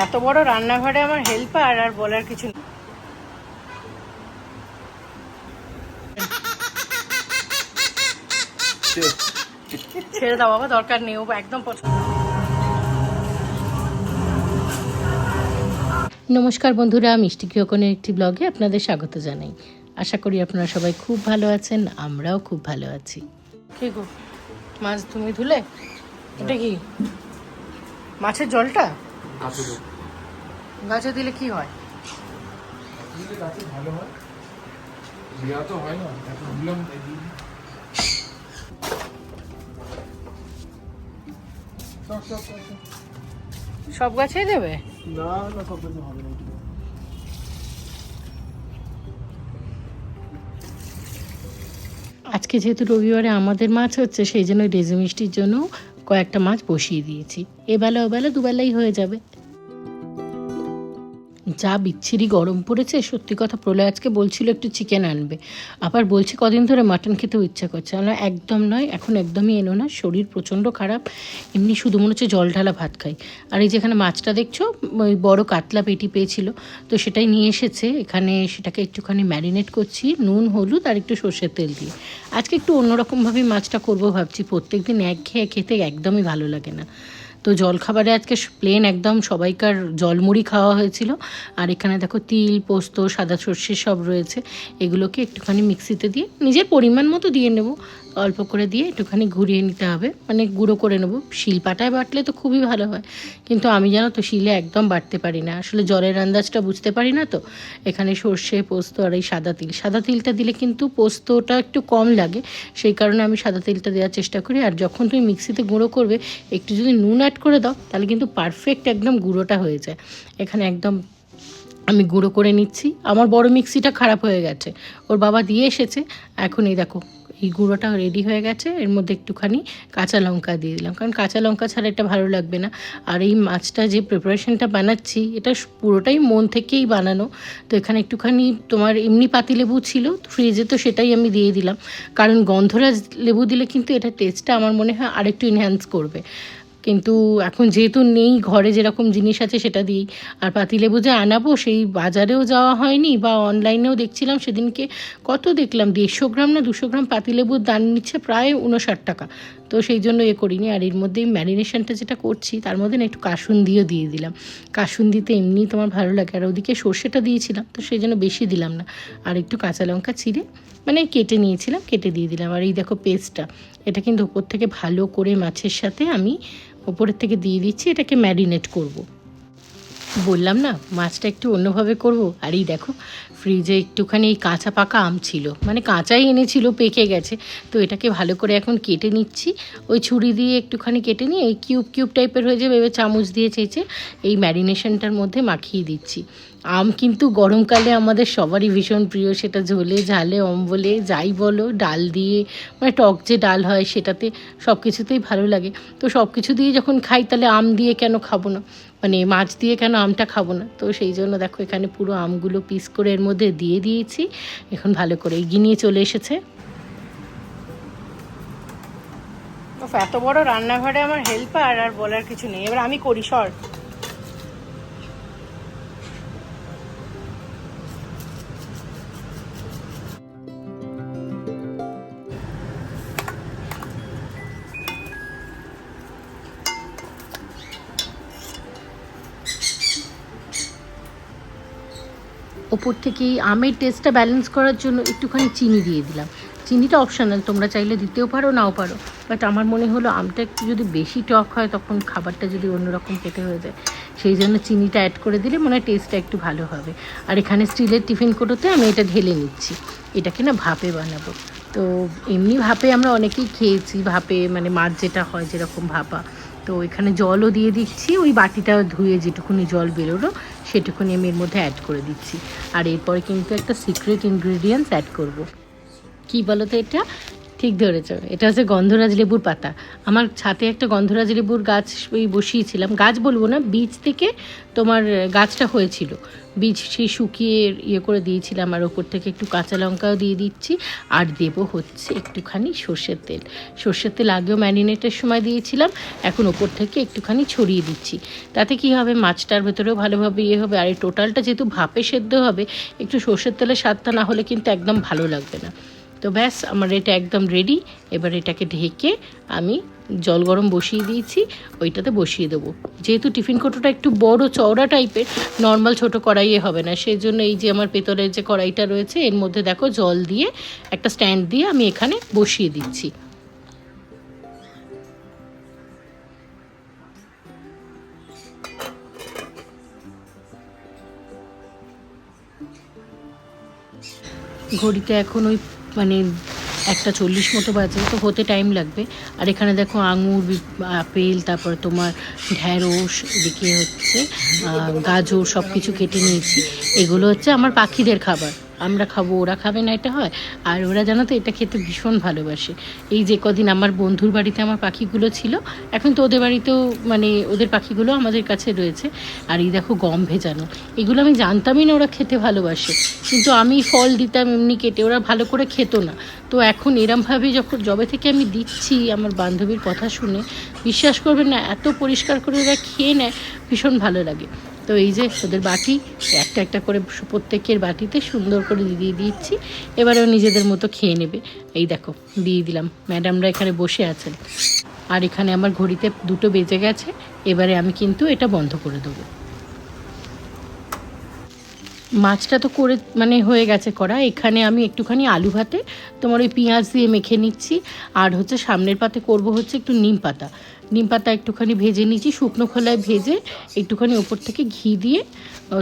এত বড় রান্নাঘরে আমার হেল্পার আর বলার কিছু নেই। ছেড়ে দাও বাবা, দরকার নেই, ও একদম পছন্দ। নমস্কার বন্ধুরা, মিষ্টি গৃহকোণের একটি ব্লগে আপনাদের স্বাগত জানাই। আশা করি আপনারা সবাই খুব ভালো আছেন, আমরাও খুব ভালো আছি। কি গো, মাছ তুমি ধুলে? এটা কি মাছের জলটা গাছে দিলে কি হয়? ভালো হয়, বিয়া তো হয় না এখন দিলাম। সব গাছেই দেবে? না না, সব কিছু হবে না। আজকে যেহেতু রবিবারে আমাদের মাছ হচ্ছে, সেই জন্য রেজু মিষ্টির জন্য কয়েকটা মাছ বসিয়ে দিয়েছি। এবেলা ওবেলা দুবেলাই হয়ে যাবে। যা বিচ্ছিরি গরম পড়েছে, সত্যি কথা। প্রলয় আজকে বলছিল একটু চিকেন আনবে, আবার বলছে কদিন ধরে মাটন খেতেও ইচ্ছা করছে। আমরা একদম নয়, এখন একদমই এনো না, শরীর প্রচণ্ড খারাপ। এমনি শুধু মনে হচ্ছে জল ঢালা ভাত খাই। আর এই যেখানে মাছটা দেখছো, ওই বড় কাতলা পেটি পেয়েছিল, তো সেটাই নিয়ে এসেছে এখানে। সেটাকে একটুখানি ম্যারিনেট করছি নুন হলুদ আর একটু সর্ষের তেল দিয়ে। আজকে একটু অন্যরকমভাবেই মাছটা করবো ভাবছি। প্রত্যেকদিন একঘেয়ে খেতে একদমই ভালো লাগে না। তো জলখাবারে আজকে প্লেন একদম সবাইকার জলমুড়ি খাওয়া হয়েছিল। আর এখানে দেখো তিল, পোস্ত, সাদা সর্ষে সব রয়েছে। এগুলোকে একটুখানি মিক্সিতে দিয়ে নিজের পরিমাণ মতো দিয়ে নেব, অল্প করে দিয়ে একটুখানি ঘুরিয়ে নিতে হবে, মানে গুঁড়ো করে নেব। শিলপাটায় বাটলে তো খুবই ভালো হয়, কিন্তু আমি জানো তো শিলে একদম বাটতে পারি না, আসলে জলের আন্দাজটা বুঝতে পারি না। তো এখানে সর্ষে, পোস্ত আর এই সাদা তিলটা দিলে কিন্তু পোস্তটা একটু কম লাগে, সেই কারণে আমি সাদা তিলটা দেওয়ার চেষ্টা করি। আর যখন তুমি মিক্সিতে গুঁড়ো করবে, একটু যদি নুন অ্যাড করে দাও, তাহলে কিন্তু পারফেক্ট একদম গুঁড়োটা হয়ে যায়। এখানে একদম আমি গুঁড়ো করে নিচ্ছি। আমার বড় মিক্সিটা খারাপ হয়ে গেছে, ওর বাবা দিয়ে এসেছে। এখন এই দেখো এই গুঁড়োটা রেডি হয়ে গেছে। এর মধ্যে একটুখানি কাঁচা লঙ্কা দিয়ে দিলাম, কারণ কাঁচা লঙ্কা ছাড়া এটা ভালো লাগবে না। আর এই মাছটা যে প্রিপারেশনটা বানাচ্ছি, এটা পুরোটাই মন থেকেই বানানো। তো এখানে একটুখানি তোমার এমনি পাতিলেবু ছিল ফ্রিজে, তো সেটাই আমি দিয়ে দিলাম, কারণ গন্ধরাজ লেবু দিলে কিন্তু এটা টেস্টটা আমার মনে হয় আরেকটু এনহ্যান্স করবে। কিন্তু এখন যেহেতু নেই, ঘরে যেরকম জিনিস আছে সেটা দিই। আর পাতিলেবু যে আনাবো, সেই বাজারেও যাওয়া হয়নি, বা অনলাইনেও দেখছিলাম সেদিনকে, কত দেখলাম 150 গ্রাম না 200 গ্রাম পাতিলেবুর দাম নিচ্ছে প্রায় 59 টাকা। তো সেই জন্য করিনি। আর এর মধ্যে ম্যারিনেশনটা যেটা করছি, তার মধ্যে না একটু কাসুন্দিও দিয়ে দিলাম। কাসুন্দিতে এমনি তোমার ভালো লাগে, আর ওদিকে সর্ষেটা দিয়েছিলাম, তো সেই জন্য বেশি দিলাম না। আর একটু কাঁচা লঙ্কা চিড়ে মানে কেটে নিয়েছিলাম, কেটে দিয়ে দিলাম। আর এই দেখো পেস্টটা, এটা কিন্তু ওপর থেকে ভালো করে মাছের সাথে আমি ওপরের থেকে দিয়ে দিচ্ছি। এটাকে ম্যারিনেট করব। বললাম না মাছটা একটু অন্যভাবে করব। আর এই দেখো ফ্রিজে একটুখানি এই কাঁচা পাকা আম ছিল, মানে কাঁচাই এনেছিল, পেকে গেছে। তো এটাকে ভালো করে এখন কেটে নিচ্ছি। ওই ছুরি দিয়ে একটুখানি কেটে নিয়ে এই কিউব টাইপের হয়ে যাবে, এবার চামচ দিয়ে চেঁচে এই ম্যারিনেশনটার মধ্যে মাখিয়ে দিচ্ছি। আম কিন্তু গরমকালে আমাদের সবারই ভীষণ প্রিয়, সেটা ঝোলে, ঝালে, অম্বলে, যাই বলো, ডাল দিয়ে, মানে টক যে ডাল হয় সেটাতে, সব কিছুতেই ভালো লাগে। তো সব কিছু দিয়ে যখন খাই, তাহলে আম দিয়ে কেন খাবো না, মানে মাছ দিয়ে কেন আমটা খাবো না? তো সেই জন্য দেখো এখানে পুরো আমগুলো পিস করে এর মধ্যে দিয়ে দিয়েছি। এখন ভালো করে এগিয়ে নিয়ে চলে এসেছে। এত বড় রান্নাঘরে আমার হেল্পার আর বলার কিছু নেই। এবার আমি করি, সর। ওপর থেকে আমের টেস্টটা ব্যালেন্স করার জন্য একটুখানি চিনি দিয়ে দিলাম। চিনিটা অপশনাল, তোমরা চাইলে দিতেও পারো, নাও পারো। বাট আমার মনে হলো আমটা একটু যদি বেশি টক হয়, তখন খাবারটা যদি অন্যরকম খেতে হয়ে যায়, সেই জন্য চিনিটা অ্যাড করে দিলে মনে হয় টেস্টটা একটু ভালো হবে। আর এখানে স্টিলের টিফিন কোটোতে আমি এটা ঢেলে নিচ্ছি। এটাকে না ভাপে বানাবো। তো এমনি ভাপে আমরা অনেকেই খেয়েছি, ভাপে মানে মাছ যেটা হয় যেরকম ভাপা। তো এখানে জলও দিয়ে দিচ্ছি, ওই বাটিটা ধুয়ে যেটুকুনি জল বেরোলো সেটুকুনি আমি এর মধ্যে অ্যাড করে দিচ্ছি। আর এরপরে কিন্তু একটা সিক্রেট ইনগ্রিডিয়েন্টস অ্যাড করব। কী বলো তো এটা? ঠিক ধরেছ, এটা হচ্ছে গন্ধরাজ লেবুর পাতা। আমার ছাদে একটা গন্ধরাজ লেবুর গাছ ওই বসিয়েছিলাম, গাছ বলবো না, বীজ থেকে তোমার গাছটা হয়েছিল, বীজ সেই শুকিয়ে ইয়ে করে দিয়েছিলাম। আর ওপর থেকে একটু কাঁচা লঙ্কাও দিয়ে দিচ্ছি, আর দেবো হচ্ছে একটুখানি সর্ষের তেল। সর্ষের তেল আগেও ম্যারিনেটের সময় দিয়েছিলাম, এখন ওপর থেকে একটুখানি ছড়িয়ে দিচ্ছি। তাতে কি হবে, মাছটার ভেতরেও ভালোভাবে ইয়ে হবে, আর এই টোটালটা যেহেতু ভাপে সেদ্ধ হবে, একটু সর্ষের তেলের স্বাদটা না হলে কিন্তু একদম ভালো লাগবে না। তো ব্যাস, আমার এটা একদম রেডি। এবার এটাকে ঢেকে আমি জল গরম বসিয়ে দিয়েছি, ওইটাতে বসিয়ে দেবো। যেহেতু টিফিন কৌটোটা একটু বড় চওড়া টাইপের, নর্মাল ছোট কড়াইয়ে হবে না, সেই জন্য এই যে আমার পেতলের যে কড়াইটা রয়েছে এর মধ্যে দেখো জল দিয়ে একটা স্ট্যান্ড দিয়ে আমি এখানে বসিয়ে দিচ্ছি। ঘড়িতে এখন ওই মানে 1:40 মতো বাজে, তো হতে টাইম লাগবে। আর এখানে দেখো আঙুর, আপেল, তারপর তোমার ঢ্যাঁড়স, এদিকে হচ্ছে গাজর, সব কিছু কেটে নিয়েছি। এগুলো হচ্ছে আমার পাখিদের খাবার, আমরা খাবো, ওরা খাবে না এটা হয়। আর ওরা জানো তো এটা খেতে ভীষণ ভালোবাসে। এই যে কদিন আমার বন্ধুর বাড়িতে আমার পাখিগুলো ছিল, এখন তো ওদের বাড়িতেও মানে ওদের পাখিগুলো আমাদের কাছে রয়েছে। আর এই দেখো গম ভেজানো, এগুলো আমি জানতামই না ওরা খেতে ভালোবাসে, কিন্তু আমি ফল দিতাম এমনি কেটে, ওরা ভালো করে খেত না। তো এখন এরমভাবে যখন জবে থেকে আমি দিচ্ছি, আমার বান্ধবীর কথা শুনে, বিশ্বাস করবেন না, এত পরিষ্কার করে ওরা খেয়ে নেয়, ভীষণ ভালো লাগে। তো এই যে ওদের বাটি, একটা একটা করে প্রত্যেকের বাটিতে সুন্দর করে দিয়ে দিচ্ছি। এবারেও নিজেদের মতো খেয়ে নেবে। এই দেখো দিয়ে দিলাম, ম্যাডামরা এখানে বসে আছেন। আর এখানে আমার ঘড়িতে 2টো বেজে গেছে, এবারে আমি কিন্তু এটা বন্ধ করে দেবো। মাছটা তো করে মানে হয়ে গেছে করা। এখানে আমি একটুখানি আলু ভাতে তোমার ওই পেঁয়াজ দিয়ে মেখে নিচ্ছি। আর হচ্ছে সামনের পাতে করব হচ্ছে একটু নিম পাতা একটুখানি ভেজে নিচ্ছি, শুকনো খোলায় ভেজে একটুখানি ওপর থেকে ঘি দিয়ে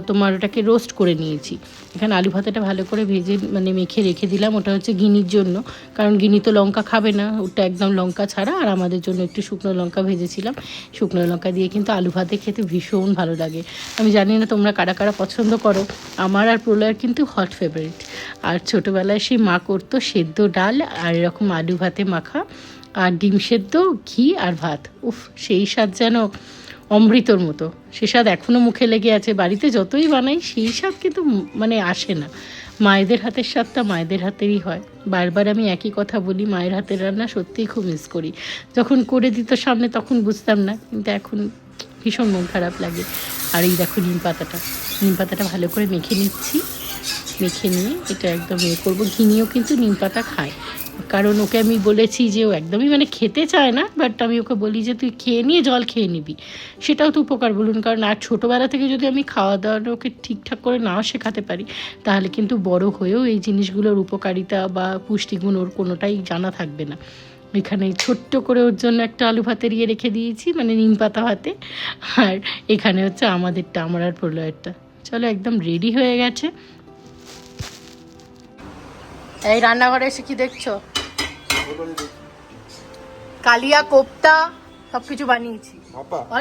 তোমার ওটাকে রোস্ট করে নিয়েছি। এখানে আলু ভাতাটা ভালো করে ভেজে মানে মেখে রেখে দিলাম, ওটা হচ্ছে গিনির জন্য, কারণ গিনি তো লঙ্কা খাবে না, ওটা একদম লঙ্কা ছাড়া। আর আমাদের জন্য একটু শুকনো লঙ্কা ভেজেছিলাম, শুকনো লঙ্কা দিয়ে কিন্তু আলু ভাতে খেতে ভীষণ ভালো লাগে। আমি জানি না তোমরা কারা কারা পছন্দ করো, আমার আর প্রলয়ের কিন্তু হট ফেভারিট। আর ছোটোবেলায় সেই মা করতো সেদ্ধ ডাল আর এরকম আলু ভাতে মাখা, আর ডিম সেদ্ধ, ঘি আর ভাত, উফ সেই স্বাদ যেন অমৃতর মতো। সে স্বাদ এখনও মুখে লেগে আছে, বাড়িতে যতই বানাই সেই স্বাদ কিন্তু মানে আসে না। মায়েদের হাতের স্বাদটা মায়েদের হাতেরই হয়। বারবার আমি একই কথা বলি, মায়ের হাতের রান্না সত্যিই খুব মিস করি। যখন করে দিত সামনে তখন বুঝতাম না, কিন্তু এখন ভীষণ মন খারাপ লাগে। আর এই দেখো নিম পাতাটা ভালো করে মেখে নিচ্ছি, মেখে নিয়ে এটা একদম ইয়ে করবো। ঘিনিও কিন্তু নিম পাতা খায়, কারণ ওকে আমি বলেছি যে ও একদমই মানে খেতে চায় না, বাট আমি ওকে বলি যে তুই খেয়ে নিয়ে জল খেয়ে নিবি, সেটাও তো উপকার বলুন। কারণ আর ছোটোবেলা থেকে যদি আমি খাওয়া দাওয়াটা ওকে ঠিকঠাক করে নাও শেখাতে পারি, তাহলে কিন্তু বড় হয়েও এই জিনিসগুলোর উপকারিতা বা পুষ্টিগুণ ওর কোনোটাই জানা থাকবে না। এখানে ছোট্ট করে ওর জন্য একটা আলু ভাতের ইয়ে রেখে দিয়েছি, মানে নিম পাতা ভাতে। আর এখানে হচ্ছে আমাদেরটা, আমার আর প্রলয়েরটা। চলো একদম রেডি হয়ে গেছে। এই রান্নাঘরে এসে কি দেখছো? কালিয়া কোপ্তা সব কিছু বানিয়েছি।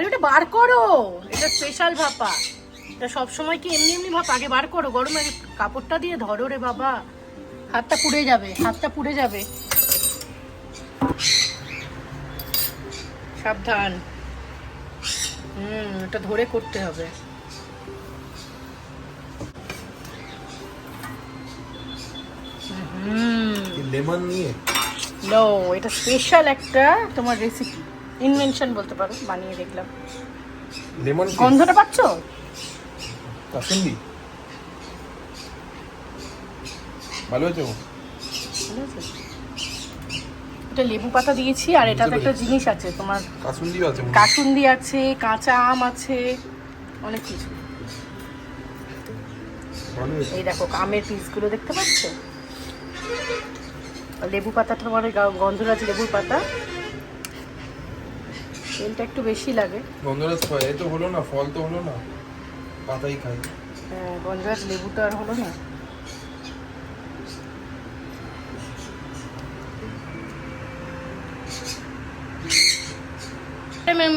ওটা বার করো, এটা স্পেশাল ভাপা। এটা সবসময় কি এমনি এমনি ভাপা? আগে বার করো, গরমে কাপড়টা দিয়ে ধরো রে বাবা, হাতটা পুড়ে যাবে। সাবধান, এটা ধরে করতে হবে। লেমন নিয়ে নো, এটা স্পেশাল একটা তোমার রেসিপি, ইনভেনশন বলতে পারো, বানিয়ে দেখলাম। লেমন গন্ধটা পাচ্ছ? কাসুন্দি ভালো হয়েছে। এটা লেবু পাতা দিয়েছি, আর এটাতে একটা জিনিস আছে তোমার, কাসুন্দি আছে, কাঁচা আম আছে, অনেক কিছু। এই দেখো আমের পিসগুলো দেখতে পাচ্ছ, লেবু পাতাটা তোমার গন্ধরাজ লেবুর পাতা, তেলটা একটু বেশি লাগে। গন্ধরাজ পায় তো হলো না, ফল তো হলো না, পাতাই খাই। হ্যাঁ, গন্ধরাজ লেবুটা আর হলো না।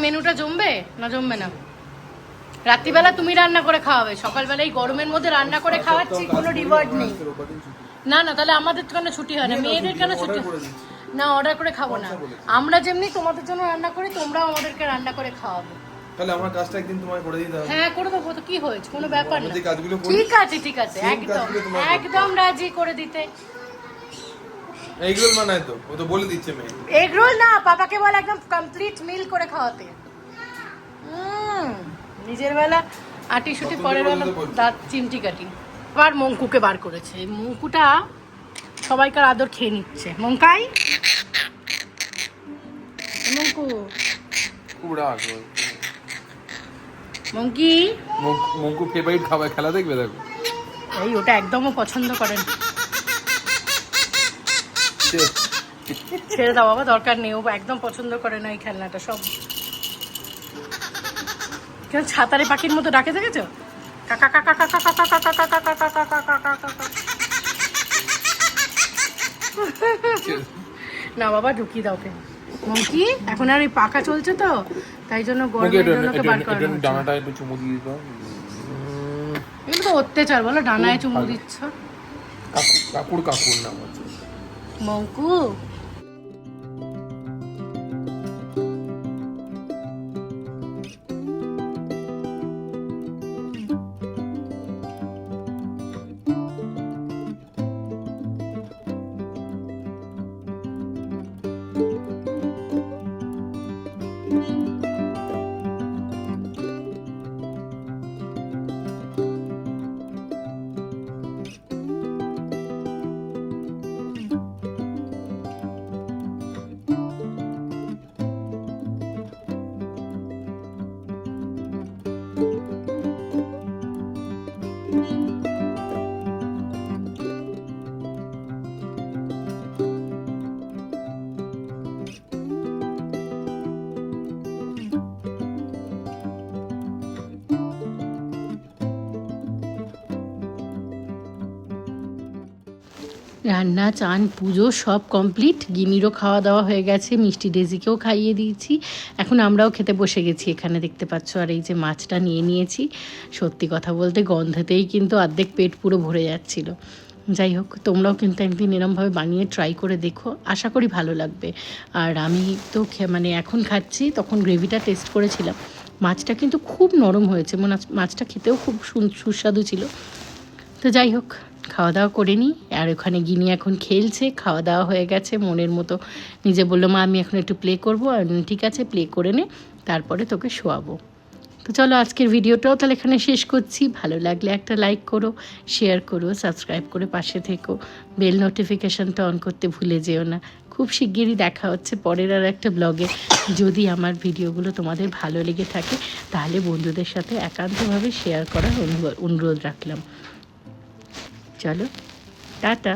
মেনুটা জমবে না জমবে না? রাত্রিবেলা তুমি রান্না করে খাওয়াবে, সকালবেলা এই গরমের মধ্যে রান্না করে খাওয়াচ্ছি, কোনো রিওয়ার্ড নেই। না তাহলে আমাদের কেন ছুটি হয় না, মেয়েদের কেন ছুটি? না অর্ডার করে খাবো না, আমরা যেমনি তোমাদের জন্য রান্না করি তোমরাও আমাদেরকে রান্না করে খাওয়াবে। তাহলে আমার কাজটা একদিন তোমায় করে দিতে হবে। হ্যাঁ করে দেবো, তো কি হয়েছে, কোনো ব্যাপার না। যে কাজগুলো করি ঠিক আছে ঠিক আছে, same একদম কাজগুলো তোমার করতে একদম রাজি করে দিতে। এইগুলো মানায় তো, ও তো বলে দিচ্ছে মেয়ে। এগ রোল না, পাপাকে বল একদম কমপ্লিট মিল করে খাওয়াতে। নিজের বেলা আটি শুটি, পরের বেলা দাঁত চিমটি কাটি। আবার মঙ্কুকে বার করেছে, এই মঙ্কুটা সবাইকার আদর খেয়ে নিচ্ছে। মঙ্কাই, মঙ্কু, খুব রাগ ওর। মঙ্কি, মঙ্কু ফেভারিট খাবার, খেলা দেখবে দেখো। এই ওটা একদমও পছন্দ করেন। ছেড়ে দাও বাবা, দরকার নেই, ও একদম পছন্দ করে না এই খেলনাটা। সব কেন ছাতারে পাখির মতো ডাকে দেখেছো, কাকা কাকা কাকা কাকা কাকা কাকা কাকা কাকা কাকা কাকা। না বাবা ঢুকিয়ে দাও ওকে। মঙ্কি এখন আর এই পাখা চলছে তো, তাই জন্য গরমের জন্য ওকে বার করানো হচ্ছে। ডানাটা একটু চুমু দিয়ে দিত। এগুলো তো অত্যাচার বলো, ডানায় চুমু দিচ্ছ। কাকুর নাম হচ্ছে মঙ্কু। রান্না, চান, পুজো সব কমপ্লিট। গিনিরও খাওয়া দাওয়া হয়ে গেছে, মিষ্টি ডেজিকেও খাইয়ে দিয়েছি। এখন আমরাও খেতে বসে গেছি, এখানে দেখতে পাচ্ছ। আর এই যে মাছটা নিয়ে নিয়েছি, সত্যি কথা বলতে গন্ধেতেই কিন্তু অর্ধেক পেট পুরো ভরে যাচ্ছিল। যাই হোক, তোমরাও কিন্তু একদিন এরমভাবে বানিয়ে ট্রাই করে দেখো, আশা করি ভালো লাগবে। আর আমি তো মানে এখন খাচ্ছি, তখন গ্রেভিটা টেস্ট করেছিলাম, মাছটা কিন্তু খুব নরম হয়েছে, মাছটা খেতেও খুব সুস্বাদু ছিল। তো যাই হোক, খাওয়া দাওয়া করে নিই। আর ওখানে গিনি এখন খেলছে, খাওয়া দাওয়া হয়ে গেছে, মনের মতো নিজে বললো মা আমি এখন একটু প্লে করবো। আর ঠিক আছে, প্লে করে নে, তারপরে তোকে শোয়াবো। তো চলো আজকের ভিডিওটাও তাহলে এখানে শেষ করছি। ভালো লাগলে একটা লাইক করো, শেয়ার করো, সাবস্ক্রাইব করে পাশে থেকো, বেল নোটিফিকেশানটা অন করতে ভুলে যেও না। খুব শিগগিরই দেখা হচ্ছে পরের আর একটা ব্লগে। যদি আমার ভিডিওগুলো তোমাদের ভালো লেগে থাকে তাহলে বন্ধুদের সাথে একান্তভাবে শেয়ার করার অনুরোধ রাখলাম। চলো টাটা।